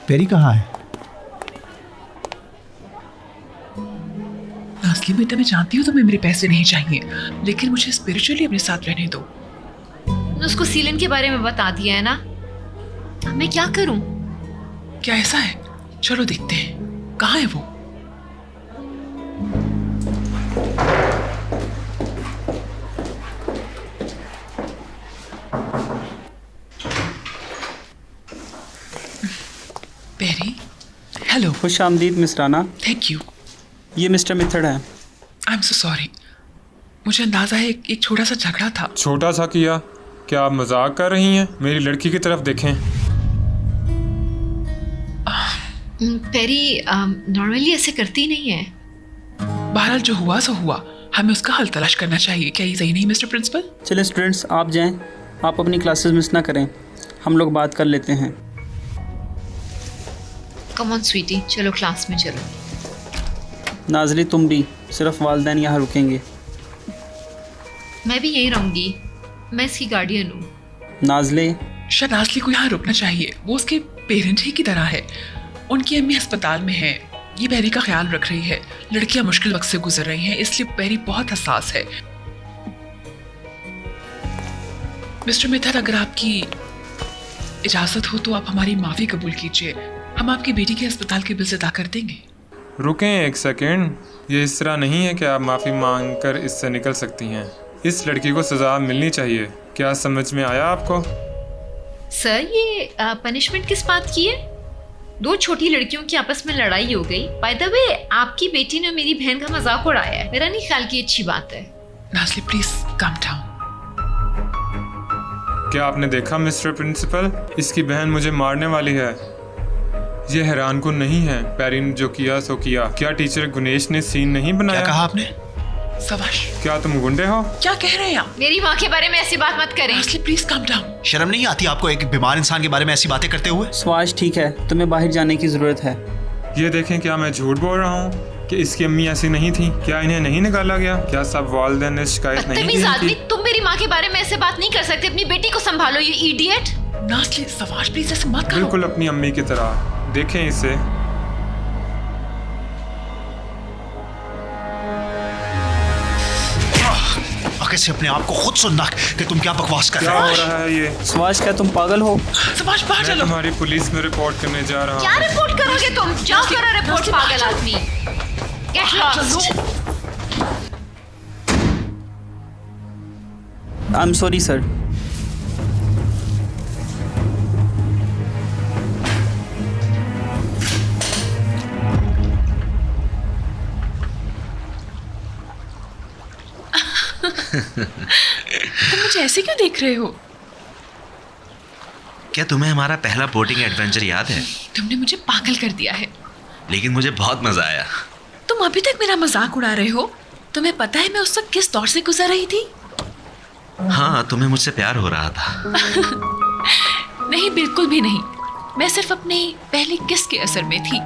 Peri कहाँ है? नाज़ली बेटा, मैं जानती हूँ तुम्हें मेरे पैसे नहीं चाहिए, लेकिन मुझे स्पिरिचुअली अपने साथ रहने दो। उसको सीलन के बारे में बता दिया है ना, मैं क्या करूं? क्या ऐसा है? चलो देखते हैं, कहाँ है वो? Perry, hello. खुश आमदीद मिस राना। Thank you. ये मिस्टर मिथड है। I am so sorry. मुझे अंदाजा है एक छोटा सा झगड़ा था। छोटा सा किया? क्या आप मजाक कर रही हैं? मेरी लड़की की तरफ देखें। पेरी नॉर्मली ऐसे करती नहीं है। बहरहाल जो हुआ सो हुआ, हमें उसका हल तलाश करना चाहिए। क्या ये सही नहीं मिस्टर प्रिंसिपल? चलिए स्टूडेंट्स, आप जाएं, आप अपनी क्लासेस मिस ना करें, हम लोग बात कर लेते हैं। कम ऑन स्वीटी, चलो क्लास में चलो। नाज़ली तुम भी, सिर्फ वालिदैन यहाँ रुकेंगे। मैं भी यहीं रहूंगी, मैं इसकी गार्डियन हूँ। नाज़ले, शायद नाज़ली को यहाँ रुकना चाहिए। वो उसके पेरेंट ही की तरह है। उनकी अम्मी अस्पताल में है, ये पेरी का ख्याल रख रही है। लड़कियां मुश्किल वक्त से गुजर रही हैं, इसलिए पेरी बहुत हसास है। मिस्टर मिथड, अगर आपकी इजाजत हो तो आप हमारी माफी कबूल कीजिए। हम आपकी बेटी के अस्पताल के बिल अदा कर देंगे। रुकें एक सेकेंड, ये इस तरह नहीं है कि आप माफ़ी मांग कर इससे निकल सकती हैं। इस लड़की को सज़ा मिलनी चाहिए। क्या समझ में आया आपको? सर, ये पनिशमेंट किस बात की है? दो छोटी लड़कियों की आपस में लड़ाई हो गई। बाय द वे, आपकी बेटी ने मेरी बहन का मजाक उड़ाया है। मेरा नहीं ख्याल की अच्छी बात है। Nazli please calm down. क्या आपने देखा मिस्टर प्रिंसिपल, इसकी बहन मुझे मारने वाली है। ये हैरान कुन नहीं है। पेरी ने जो किया सो किया। क्या टीचर गुनेश ने सीन नहीं बनाया? क्या कहा आपने? सवाश, क्या तुम गुंडे हो? क्या कह रहे हैं आप? मेरी माँ के बारे में ऐसी बात मत करें। Nazli please calm down. शर्म नहीं आती आपको एक बीमार इंसान के बारे में ऐसी बातें करते हुए? स्वाज ठीक है, तुम्हें बाहर जाने की ज़रूरत है। ये देखें, क्या मैं झूठ बोल रहा हूँ कि इसकी अम्मी ऐसी नहीं थी? क्या इन्हें नहीं निकाला गया? क्या सब वालिदैन ने शिकायत नहीं की बदतमीज आदमी, इनकी? तुम मेरी माँ के बारे में ऐसे बात नहीं कर सकते। अपनी बेटी को संभालो, ये इडियट। नाज़ली सवाश प्लीज ऐसे मत करो। बिल्कुल अपनी अम्मी की तरह। देखें इसे। कैसे अपने आप को खुद सुनना कि तुम क्या बकवास कर क्या रहे हो हो? रहा है ये? स्वाज, क्या तुम पागल हो? सवाश बाहर मैं चलो। तुम्हारी पुलिस में रिपोर्ट करने जा रहा क्या हूँ। रिपोर्ट करोगे तुम? जाओ करो रिपोर्ट, पागल आदमी। Get lost. I am sorry sir. तुम मुझे ऐसे क्यों देख रहे हो? क्या तुम्हें हमारा पहला बोटिंग एडवेंचर याद है? तुमने मुझे पागल कर दिया है। लेकिन मुझे बहुत मजा आया। तुम अभी तक मेरा मजाक उड़ा रहे हो। तुम्हें पता है मैं उस वक्त किस दौर से गुजर रही थी? हाँ, तुम्हें मुझसे प्यार हो रहा था। नहीं, बिल्कुल भी नहीं। मैं सिर्फ अपनी पहली किस के असर में थी।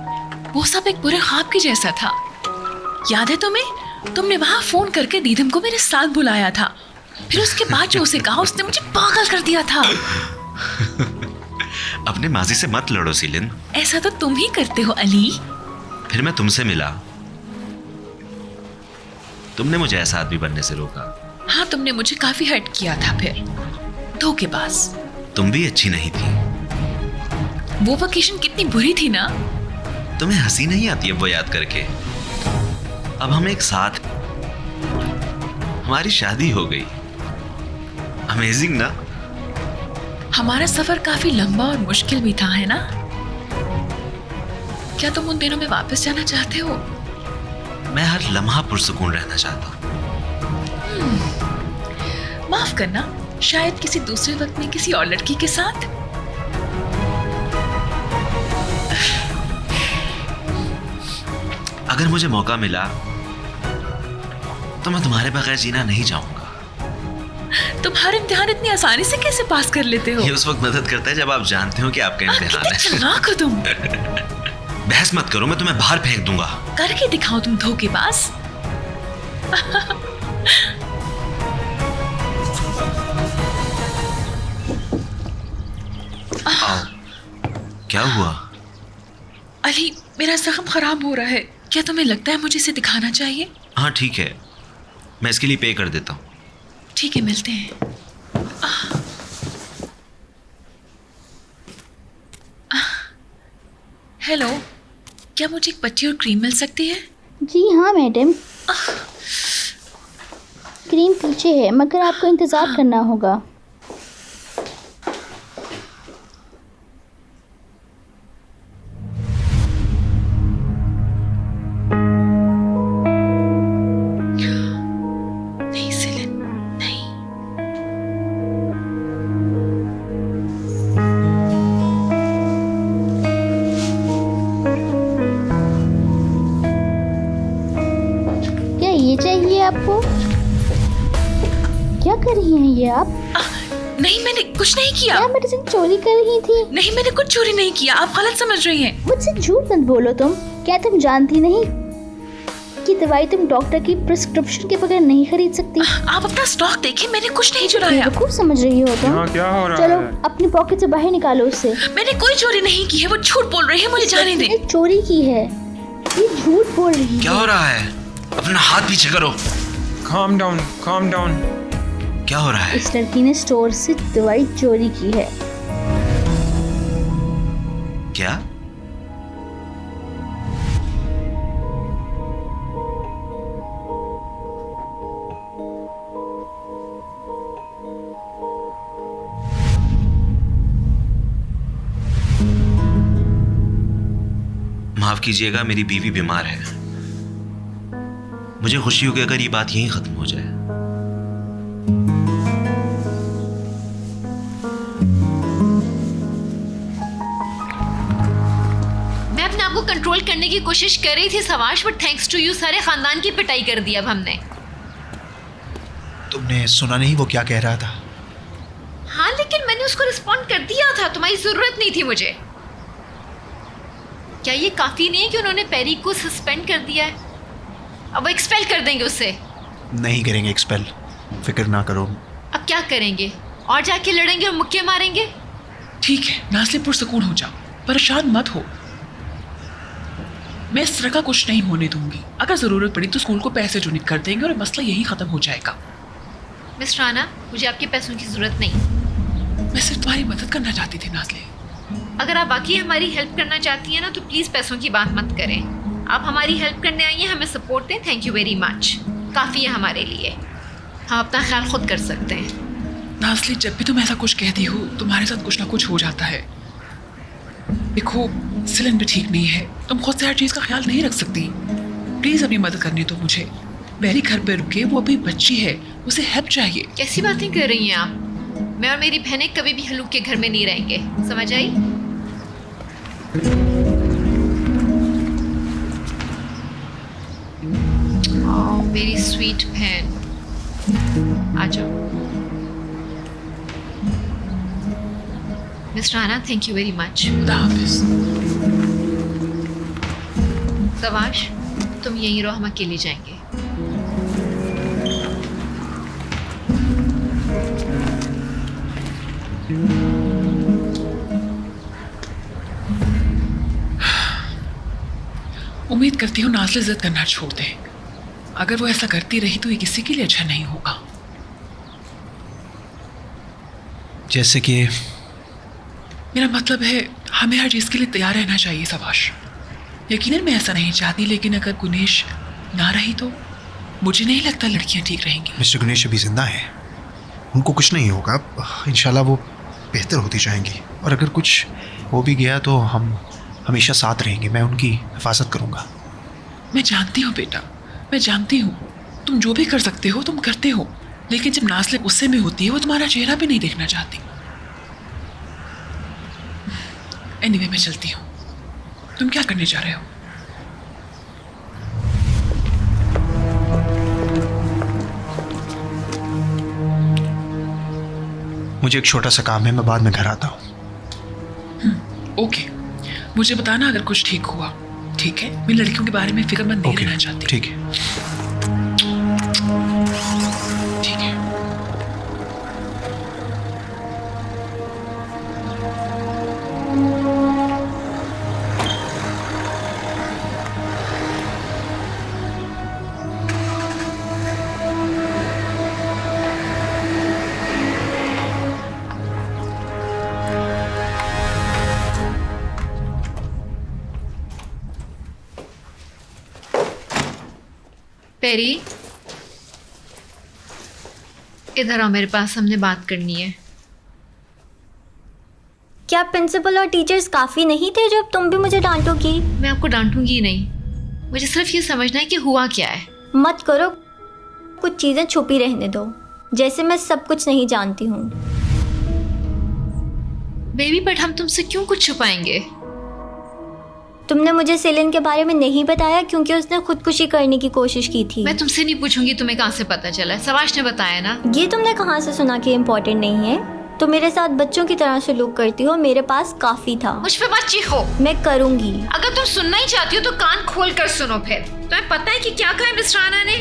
वो सब एक बुरे ख्वाब के जैसा था। याद है तुम्हें? तुमने वहां फोन करके दीदम को मेरे साथ बुलाया था। फिर उसके बाद जो उसे कहा, उसने मुझे पागल कर दिया था। अपने माजी से मत लड़ो सीलिन। ऐसा तो तुम ही करते हो अली। फिर मैं तुमसे मिला, तुमने मुझे ऐसा आदमी बनने से रोका। हाँ, तुमने मुझे काफी हर्ट किया था। फिर धोखेबाज। तुम भी अच्छी नहीं थी। वो वेकेशन कितनी बुरी थी ना। तुम्हें हंसी नहीं आती अब वो याद करके? अब हम एक साथ, हमारी शादी हो गई। अमेजिंग ना? हमारा सफर काफी लंबा और मुश्किल भी था, है ना? क्या तुम उन दिनों में वापस जाना चाहते हो? मैं हर लम्हा पुरसुकून रहना चाहता हूँ। माफ करना, शायद किसी दूसरे वक्त में किसी और लड़की के साथ। अगर मुझे मौका मिला तो मैं तुम्हारे बगैर जीना नहीं चाहूंगा। तुम हर इम्तिहान इतनी आसानी से कैसे पास कर लेते हो? ये उस वक्त मदद करता है जब आप जानते हो कि आपका इम्तिहान कितने है। चालाक हो तुम। बहस मत करो, मैं तुम्हें बाहर फेंक दूंगा। करके दिखाओ तुम धोखेबाज। आओ। क्या हुआ? अली, मेरा जख्म खराब हो रहा है। क्या तुम्हें लगता है मुझे इसे दिखाना चाहिए? हाँ ठीक है, मैं इसके लिए पे कर देता हूँ। ठीक है, मिलते हैं। हेलो, क्या मुझे एक पट्टी और क्रीम मिल सकती है? जी हाँ मैडम, क्रीम पीछे है मगर आपको इंतज़ार करना होगा। नहीं सिलन, नहीं। क्या ये चाहिए आपको? क्या कर रही हैं ये आप? नहीं, मैंने कुछ नहीं किया। क्या मेडिसिन चोरी कर रही थी? नहीं, मैंने कुछ चोरी नहीं किया। आप गलत समझ रही हैं। मुझसे झूठ मत बोलो तुम। क्या तुम जानती नहीं कि दवाई तुम डॉक्टर की प्रिस्क्रिप्शन के बगैर नहीं खरीद सकती? आप अपना स्टॉक देखें, मैंने कुछ नहीं चुराया। बेवकूफ समझ रही हो तुम। यहाँ क्या हो रहा चलो है? अपनी पॉकेट से बाहर निकालो उसे। मैंने कोई चोरी नहीं की है, वो झूठ बोल रही है, मुझे जाने दें। इसने चोरी की है, ये झूठ बोल रही क्या है। हो रहा है? अपना हाथ पीछे करो। calm down, calm down। क्या हो रहा है? इस लड़की ने स्टोर से दवाई चोरी की है। क्या? माफ कीजिएगा, मेरी बीवी बीमार है। मुझे खुशी होगी अगर ये बात यहीं खत्म हो जाए। मैं अपने आप को कंट्रोल करने की कोशिश कर रही थी सवाश, बट थैंक्स टू यू सारे खानदान की पिटाई कर दी अब हमने। तुमने सुना नहीं वो क्या कह रहा था? हाँ, लेकिन मैंने उसको रिस्पॉन्ड कर दिया था, तुम्हारी जरूरत नहीं थी मुझे। क्या ये काफी नहीं है कि उन्होंने पेरी को सस्पेंड कर दिया है? अब वो एक्सपेल कर देंगे उससे। नहीं करेंगे एक्सपेल, फिक्र ना करो। अब क्या करेंगे? और जाके लड़ेंगे और मुक्के मारेंगे? ठीक है, नाज़िम पुरसकून हो जाओ, परेशान मत हो। मैं इस तरह का कुछ नहीं होने दूंगी। अगर जरूरत पड़ी तो स्कूल को पैसे डोनेट कर देंगे और मसला यही खत्म हो जाएगा। मिस राना, मुझे आपके पैसों की जरूरत नहीं। मैं सिर्फ तुम्हारी मदद करना चाहती थी नाज़ले। अगर आप वाकई हमारी हेल्प करना चाहती हैं ना, तो प्लीज़ पैसों की बात मत करें। आप हमारी हेल्प करने आई हैं, हमें सपोर्ट दें, थैंक यू वेरी मच। काफ़ी है हमारे लिए, हम अपना ख्याल खुद कर सकते हैं। नाज़ले, जब भी तुम ऐसा कुछ कहती हो तुम्हारे साथ कुछ ना कुछ हो जाता है। देखो, सिलन भी ठीक नहीं है, तुम खुद से हर चीज़ का ख्याल नहीं रख सकती। प्लीज़ अपनी मदद करने दो मुझे। मेरी घर पे रुके, वो अभी बच्ची है, उसे हेल्प चाहिए। कैसी बातें कर रही हैं आप? मैं और मेरी बहनें कभी भी हलूक के घर में नहीं रहेंगे, समझ आई? मेरी स्वीट बहन, आ जाओ। Miss Rana, thank you very much. खुदा हाफिज़। सवाश, तुम यहीं रहो, हम अकेले जाएंगे। उम्मीद करती हूँ नाज़ले इज्जत करना छोड़ दे। अगर वो ऐसा करती रही तो ये किसी के लिए अच्छा नहीं होगा। जैसे कि मेरा मतलब है, हमें हर चीज़ के लिए तैयार रहना चाहिए सवाश। यकीनन मैं ऐसा नहीं चाहती, लेकिन अगर गुनेश ना रही तो मुझे नहीं लगता लड़कियां ठीक रहेंगी। मिस्टर गणेश अभी जिंदा है, उनको कुछ नहीं होगा। इंशाल्लाह वो बेहतर होती जाएंगी, और अगर कुछ हो भी गया तो हम हमेशा साथ रहेंगे। मैं उनकी हिफाजत करूँगा। मैं जानती हूँ बेटा, मैं जानती हूँ तुम जो भी कर सकते हो तुम करते हो, लेकिन जब नाज़ले गुस्से में होती है वो तुम्हारा चेहरा भी नहीं देखना चाहती। एनीवे, मैं चलती हूँ। तुम क्या करने जा रहे हो? मुझे एक छोटा सा काम है, मैं बाद में घर आता हूँ। ओके, मुझे बताना अगर कुछ ठीक हुआ। ठीक है, मैं लड़कियों के बारे में फिक्रमंद नहीं रहना चाहती। ठीक है। ठीक है। पेरी, इधर आओ मेरे पास, हमने बात करनी है। क्या प्रिंसिपल और टीचर्स काफ़ी नहीं थे जब तुम भी मुझे डांटोगी? मैं आपको डांटूंगी नहीं, मुझे सिर्फ ये समझना है कि हुआ क्या है। मत करो, कुछ चीज़ें छुपी रहने दो, जैसे मैं सब कुछ नहीं जानती हूँ। बेबी, बट हम तुमसे क्यों कुछ छुपाएंगे? तुमने मुझे सेलिन के बारे में नहीं बताया क्योंकि उसने खुदकुशी करने की कोशिश की थी। मैं तुमसे नहीं पूछूंगी तुम्हें कहाँ से पता चला, सवाश ने बताया ना। ये तुमने कहाँ से सुना कि इम्पोर्टेंट नहीं है? तो मेरे साथ बच्चों की तरह सलूक करती हो, मेरे पास काफ़ी था। मुझ पे मत चीखो। मैं करूँगी। अगर तुम सुनना ही चाहती हो तो कान खोल कर सुनो। फिर तुम्हें पता है कि क्या कहा है मिस राणा ने?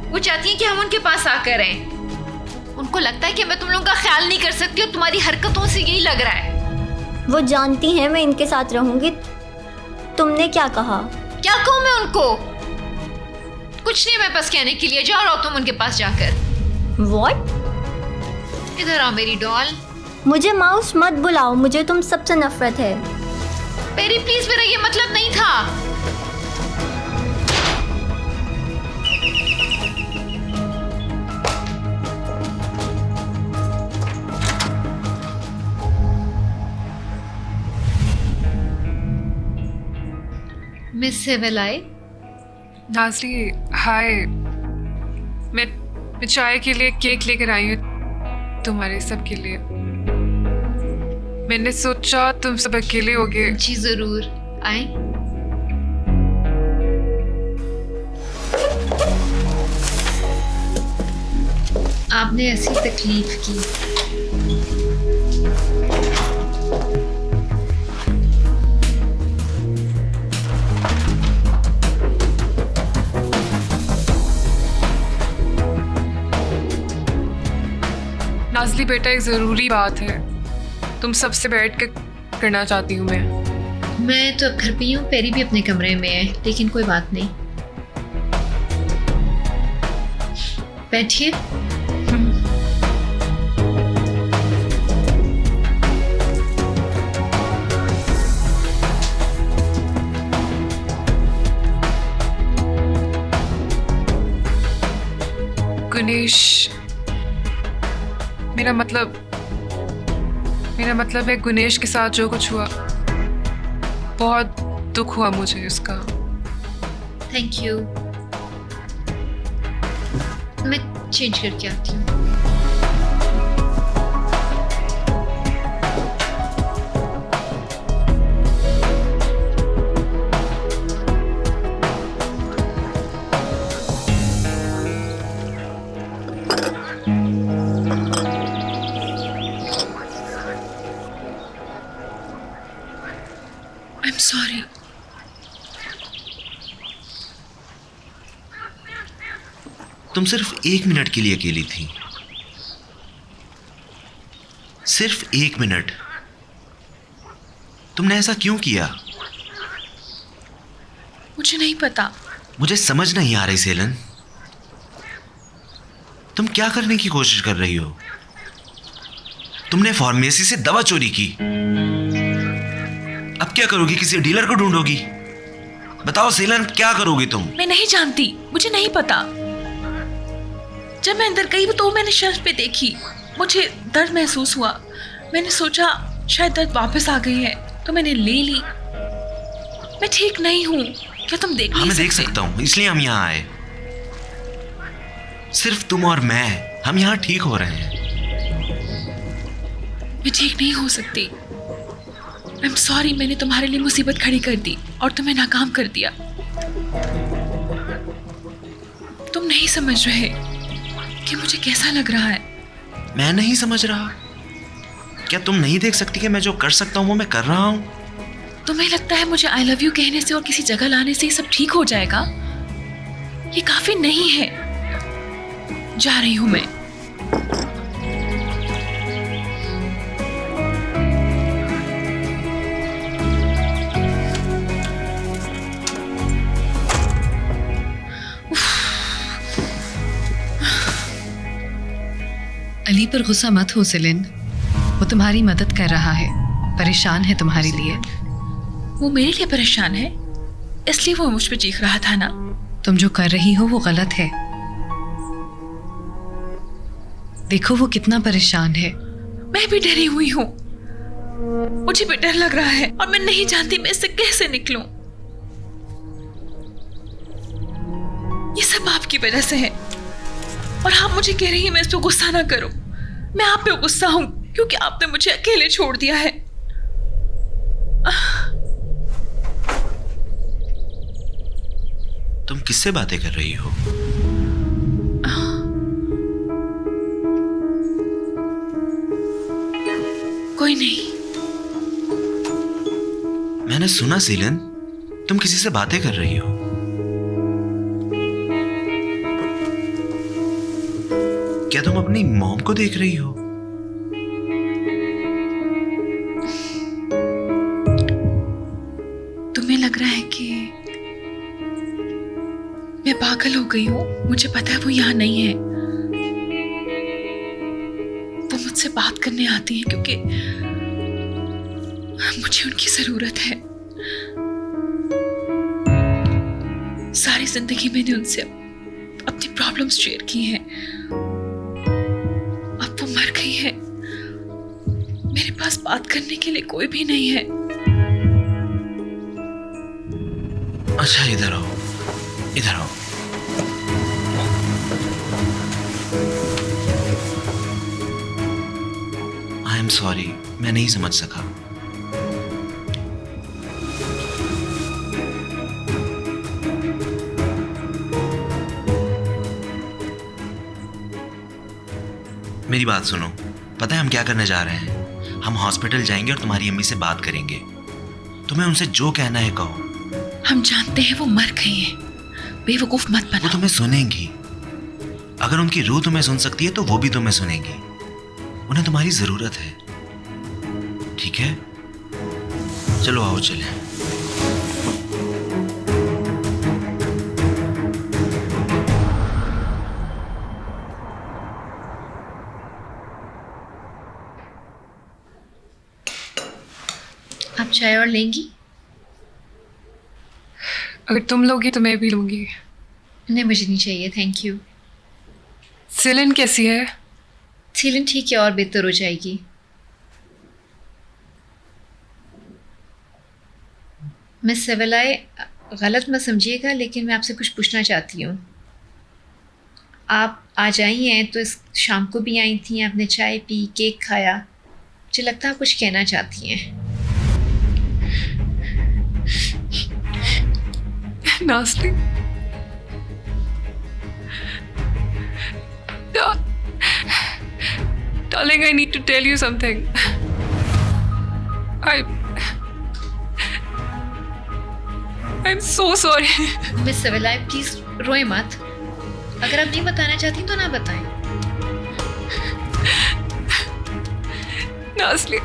वो चाहती है कि हम उनके पास आकर रहें। उनको लगता है कि मैं तुम लोगों का ख्याल नहीं कर सकती और तुम्हारी हरकतों से यही लग रहा है। वो जानती हैं मैं इनके साथ रहूँगी। तुमने क्या कहा? क्या कहूँ मैं उनको? कुछ नहीं, मैं बस कहने के लिए। जाओ रहो तुम उनके पास जाकर। What? इधर आओ मेरी डॉल। मुझे माउस मत बुलाओ, मुझे तुम सबसे नफरत है। पेरी प्लीज, मेरा ये मतलब नहीं था। मिस सेवलाई, नाज़ली हाय, मैं चाय के लिए केक लेकर आई हूँ तुम्हारे सब के लिए। मैंने सोचा तुम सब अकेले होगे। जी जरूर, आए। आपने ऐसी तकलीफ की। नाज़ली बेटा, एक ज़रूरी बात है, तुम सबसे बैठ कर करना चाहती हूँ मैं तो अब घर पे ही हूँ, पेरी भी अपने कमरे में है, लेकिन कोई बात नहीं। बैठिए। गुनेश, मेरा मतलब है गुनेश के साथ जो कुछ हुआ, बहुत दुख हुआ मुझे उसका। Thank you. मैं चेंज करके आती हूँ। I'm sorry. तुम सिर्फ 1 मिनट के लिए अकेली थी, सिर्फ 1 मिनट। तुमने ऐसा क्यों किया? मुझे नहीं पता। मुझे समझ नहीं आ रही सेलन, तुम क्या करने की कोशिश कर रही हो? तुमने फार्मेसी से दवा चोरी की, अब क्या करोगी? किसी डीलर को ढूंढोगी? बताओ सेलन, क्या करोगी तुम? मैं नहीं जानती, मुझे नहीं पता। जब मैं अंदर गई तो मैंने शेल्फ पे देखी, मुझे दर्द महसूस हुआ। मैंने सोचा शायद दर्द वापस आ गई है, तो मैंने ले ली। मैं ठीक नहीं हूँ, क्या तुम देख नहीं मैं सकते? देख सकता हूँ, इसलिए हम यहाँ आए। सिर्फ तुम और मैं, हम यहाँ ठीक हो रहे हैं। मैं ठीक नहीं हो सकती। आई एम सॉरी, मैंने तुम्हारे लिए मुसीबत खड़ी कर दी और तुम्हें नाकाम कर दिया। तुम नहीं समझ रहे कि मुझे कैसा लग रहा है। मैं नहीं समझ रहा। क्या तुम नहीं देख सकती कि मैं जो कर सकता हूँ वो मैं कर रहा हूँ? तुम्हें लगता है मुझे आई लव यू कहने से और किसी जगह लाने से ये सब ठीक हो जाएगा? ये काफी नहीं है। जा रही हूं मैं। अली पर गुस्सा मत हो सेलिन, वो तुम्हारी मदद कर रहा है, परेशान है तुम्हारे लिए। वो मेरे लिए परेशान है, इसलिए वो मुझ पे चीख रहा था ना। तुम जो कर रही हो वो गलत है। देखो वो कितना परेशान है। मैं भी डरी हुई हूँ, मुझे भी डर लग रहा है और मैं नहीं जानती मैं इससे कैसे निकलूं। ये सब आपकी वजह से है और आप मुझे कह रही हैं मैं इस पे गुस्सा ना करूं। मैं आप पे गुस्सा हूं क्योंकि आपने मुझे अकेले छोड़ दिया है। तुम किससे बातें कर रही हो? कोई नहीं। मैंने सुना सीलन, तुम किसी से बातें कर रही हो। क्या तुम अपनी मॉम को देख रही हो? तुम्हें लग रहा है कि मैं पागल हो गई हूँ। मुझे पता है वो यहाँ नहीं है। वो मुझसे बात करने आती है क्योंकि मुझे उनकी जरूरत है। सारी जिंदगी मैंने उनसे अपनी प्रॉब्लम्स शेयर की हैं। अब वो मर गई है, मेरे पास बात करने के लिए कोई भी नहीं है। अच्छा इधर आओ, इधर आओ। आई एम सॉरी, मैं नहीं समझ सका। मेरी बात सुनो, पता है हम क्या करने जा रहे हैं? हम हॉस्पिटल जाएंगे और तुम्हारी अम्मी से बात करेंगे। तुम्हें उनसे जो कहना है कहो। हम जानते हैं वो मर गई है, बेवकूफ मत वो बनाओ। तुम्हें सुनेंगी। अगर उनकी रूह तुम्हें सुन सकती है तो वो भी तुम्हें सुनेंगी। उन्हें तुम्हारी जरूरत है, ठीक है? चलो आओ चलें। आप चाय और लेंगी? अगर तुम लोगी तो मैं भी लूँगी। नहीं, मुझे नहीं चाहिए, थैंक यू। सेलिन कैसी है? सीलन ठीक है और बेहतर हो जाएगी। मिस सेवलाए, गलत मत समझिएगा लेकिन मैं आपसे कुछ पूछना चाहती हूँ। आप आज आई हैं तो इस शाम को भी आई थी, आपने चाय पी, केक खाया। मुझे लगता है आप कुछ कहना चाहती हैं। Nazli, darling, I need to tell you something. I'm so sorry. Miss सेवलाए प्लीज़ रोए मत। अगर आप नहीं बताना चाहती तो ना बताएं। नाज़ली,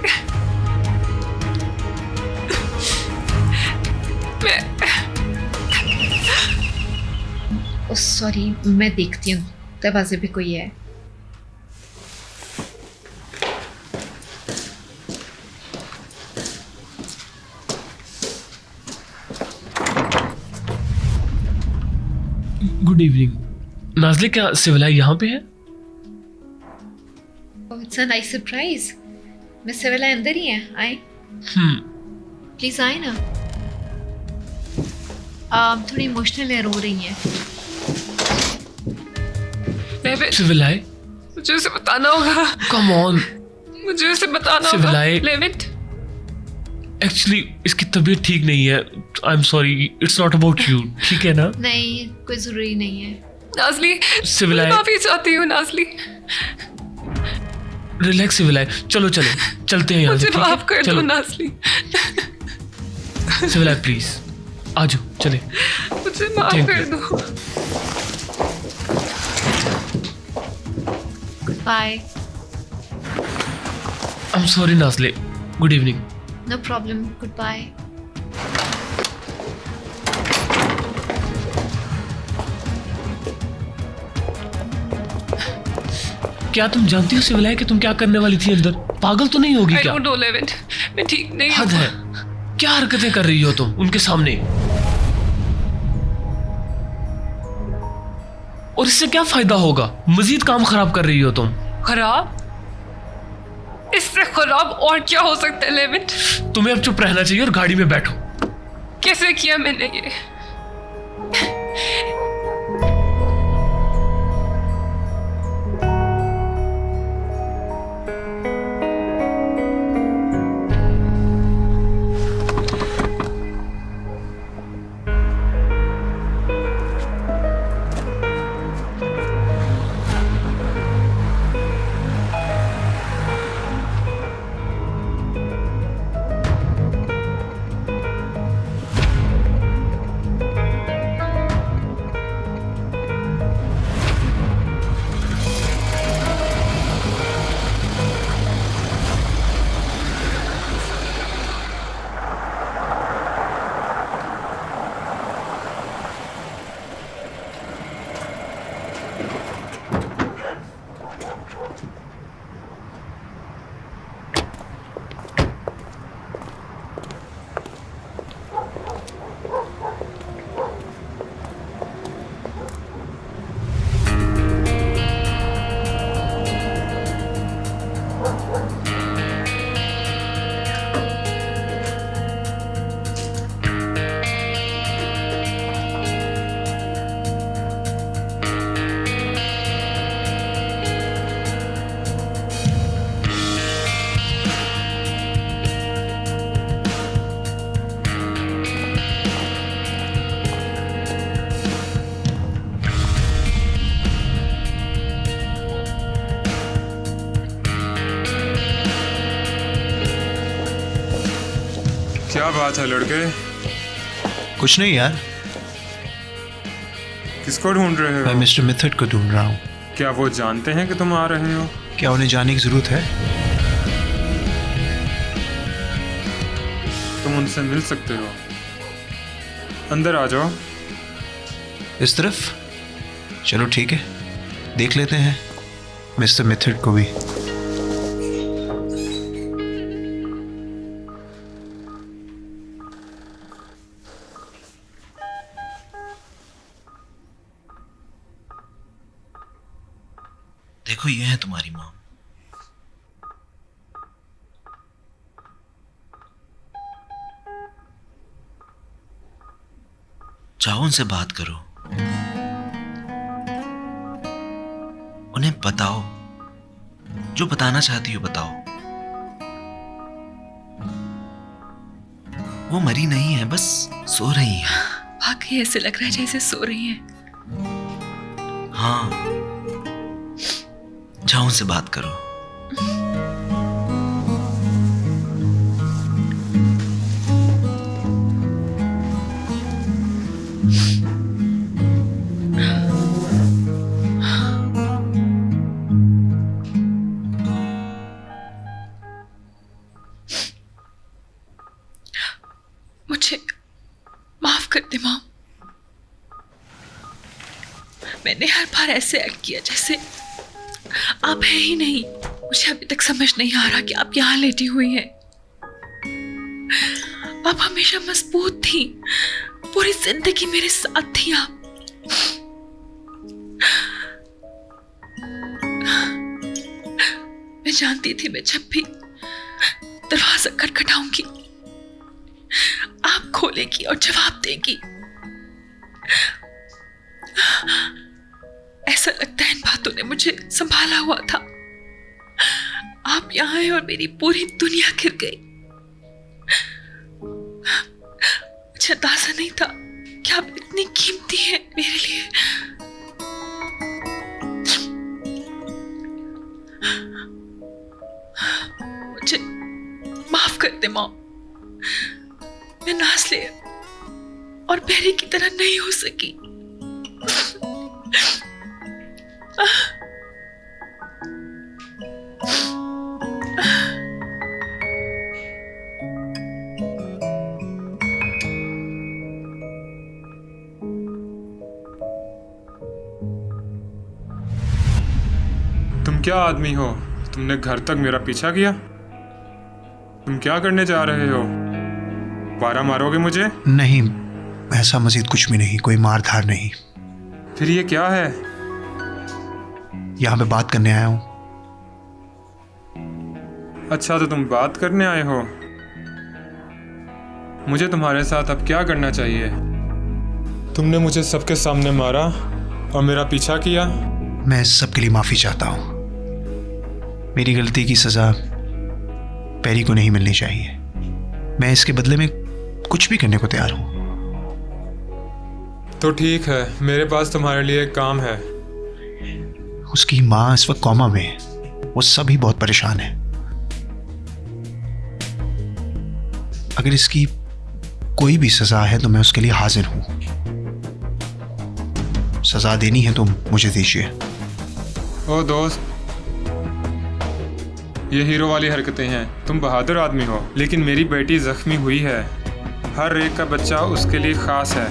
ओह सॉरी, मैं देखती हूँ दरवाजे पे कोई है। Good evening. नाज़ली, क्या सिविलाई यहाँ पे है? Oh it's a nice surprise. Miss सेवलाए अंदर ही हैं, आए। प्लीज आए ना। थोड़ी इमोशनल है, रो रही हैं। सिविलाई, मुझे उसे बताना होगा। Come on. मुझे उसे बताना होगा। सिविलाई, लेविट, एक्चुअली इसकी तबीयत ठीक नहीं है। I am sorry, it's not about you, ठीक है ना? नहीं, कोई ज़रूरी नहीं है। नाज़ली, सिविलाई, मैं माफी चाहती हूँ नाज़ली। रिलैक्स सिविलाई, चलो चलो चलते हैं यहाँ से, मुझे ठीक है? माफ कर दो चलो नाज़ली। सिविलाई प्लीज आ जाओ, चले। मुझे माफ Thank कर you. दो। Bye. I am sorry Nazli, good evening. No problem, good bye. क्या तुम जानती हो सिविलाई कि तुम क्या करने वाली थी अंदर? पागल तो नहीं होगी I क्या? don't know, लेविट, मैं ठीक नहीं हद हूँ। है, क्या हरकतें कर रही हो तुम उनके सामने? और इससे क्या फायदा होगा? मजीद काम खराब कर रही हो तुम। खराब? इससे खराब और क्या हो सकता है लेविट? तुम्हें अब चुप रहना चाहिए और गाड़ी में बैठो। कैसे किया मैंने ये? क्या बात है लड़के? कुछ नहीं यार, किसको ढूंढ रहे मैं हो? मिस्टर मिथड को ढूंढ रहा हूँ। क्या वो जानते हैं कि तुम आ रहे हो? क्या उन्हें जाने की जरूरत है? तुम उनसे मिल सकते हो। अंदर आ जाओ। इस तरफ? चलो ठीक है, देख लेते हैं मिस्टर मिथड को भी। देखो ये है तुम्हारी माँ। जाओ उनसे बात करो, उन्हें बताओ जो बताना चाहती हो बताओ। वो मरी नहीं है, बस सो रही है। वाकई ऐसे लग रहा है जैसे सो रही है। हाँ, जाओ उनसे बात करो। मुझे माफ कर दे मॉम। मैंने हर बार ऐसे एक्ट किया जैसे आप है ही नहीं। मुझे अभी तक समझ नहीं आ रहा कि आप यहाँ लेटी हुई हैं। आप हमेशा मजबूत थी, पूरी जिंदगी मेरे साथ थी आप। मैं जानती थी मैं जब भी दरवाजा खटखटाऊंगी आप खोलेगी और जवाब देगी। ऐसा लगता है इन बातों ने मुझे संभाला हुआ था। आप यहाँ आए और मेरी पूरी दुनिया गिर गई। मुझे अंदाजा नहीं था कि आप इतनी कीमती हैं मेरे लिए। मुझे माफ कर दे मॉम। मैं नाज़ले और बेरी की तरह नहीं हो सकी। तुम क्या आदमी हो? तुमने घर तक मेरा पीछा किया? तुम क्या करने जा रहे हो? वारा मारोगे मुझे? नहीं, ऐसा मजीद कुछ भी नहीं, कोई मार धार नहीं। फिर ये क्या है? यहाँ पे बात करने आया हूँ। अच्छा, तो तुम बात करने आए हो? मुझे तुम्हारे साथ अब क्या करना चाहिए? तुमने मुझे सबके सामने मारा और मेरा पीछा किया। मैं सबके लिए माफ़ी चाहता हूँ। मेरी गलती की सज़ा पैरी को नहीं मिलनी चाहिए। मैं इसके बदले में कुछ भी करने को तैयार हूँ। तो ठीक है, मेरे पास तुम्हारे लिए एक काम है। उसकी माँ इस वक्त कोमा में है। वो सभी बहुत परेशान है। अगर इसकी कोई भी सज़ा है तो मैं उसके लिए हाजिर हूँ। सज़ा देनी है तो मुझे दीजिए। ओ दोस्त, ये हीरो वाली हरकतें हैं। तुम बहादुर आदमी हो, लेकिन मेरी बेटी जख्मी हुई है। हर एक का बच्चा उसके लिए ख़ास है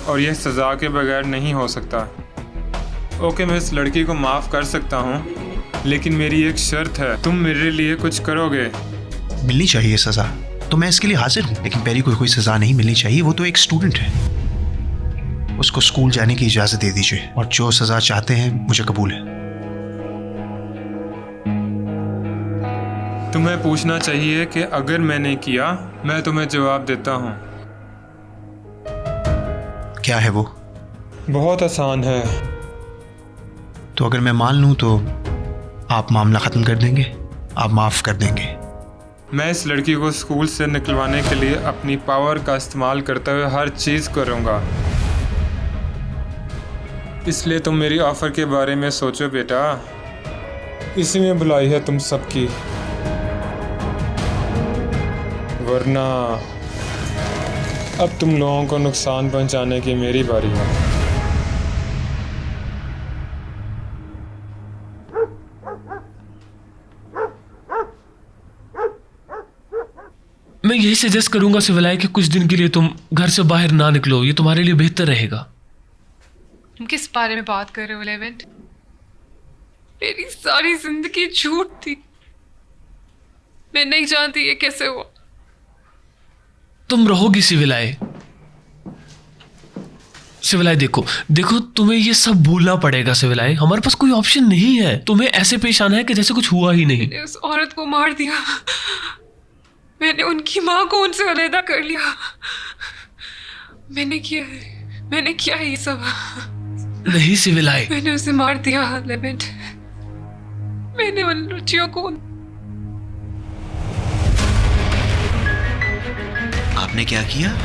और यह सज़ा के बगैर नहीं हो सकता। ओके, मैं इस लड़की को माफ़ कर सकता हूँ, लेकिन मेरी एक शर्त है। तुम मेरे लिए कुछ करोगे? मिलनी चाहिए सज़ा तो मैं इसके लिए हाजिर हूँ, लेकिन पैरी को कोई सज़ा नहीं मिलनी चाहिए। वो तो एक स्टूडेंट है। उसको स्कूल जाने की इजाज़त दे दीजिए और जो सज़ा चाहते हैं मुझे कबूल है। तुम्हें पूछना चाहिए कि अगर मैंने किया, मैं तुम्हें जवाब देता हूँ। क्या है वो? बहुत आसान है। तो अगर मैं मान लूँ तो आप मामला ख़त्म कर देंगे? आप माफ़ कर देंगे? मैं इस लड़की को स्कूल से निकलवाने के लिए अपनी पावर का इस्तेमाल करते हुए हर चीज़ करूँगा। इसलिए तुम मेरी ऑफ़र के बारे में सोचो बेटा। इसी में भलाई है तुम सबकी, वरना अब तुम लोगों को नुकसान पहुंचाने की मेरी बारी है। मैं यही सजेस्ट करूंगा सिविलाय कि कुछ दिन के लिए तुम घर से बाहर ना निकलो। ये तुम्हारे लिए बेहतर रहेगा। तुम किस बारे में बात कर रहे हो लेवेंट? मेरी सारी जिंदगी झूठ थी। मैं नहीं जानती ये कैसे हुआ। तुम रहोगी सिविलाय। सिविलाय देखो तुम्हें ये सब भूलना पड़ेगा सिविलाय। हमारे पास कोई ऑप्शन नहीं है। तुम्हें ऐसे पेश आना है कि जैसे कुछ हुआ ही नहीं। मैंने उस औरत को मार दिया। मैंने उनकी माँ को उनसे अलग कर लिया। मैंने किया है ये सब। नहीं सिविलाय, मैंने उसे मार दिया लेवेंट। मैंने उन रुचियों को। आपने क्या किया?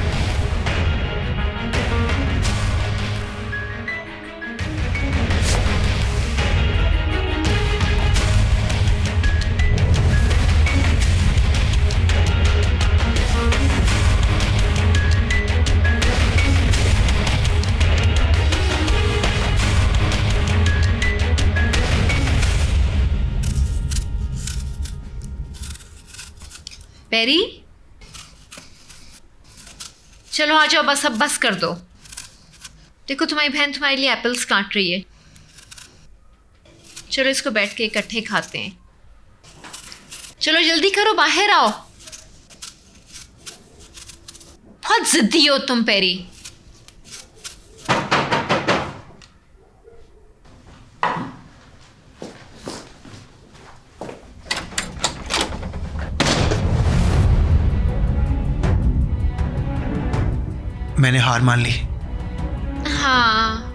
पैरी, चलो आ जाओ, बस अब बस कर दो। देखो तुम्हारी बहन तुम्हारे लिए एप्पल्स काट रही है। चलो इसको बैठ के इकट्ठे खाते हैं। चलो जल्दी करो, बाहर आओ। बहुत जिद्दी हो तुम पैरी। मैंने हार मान ली। हाँ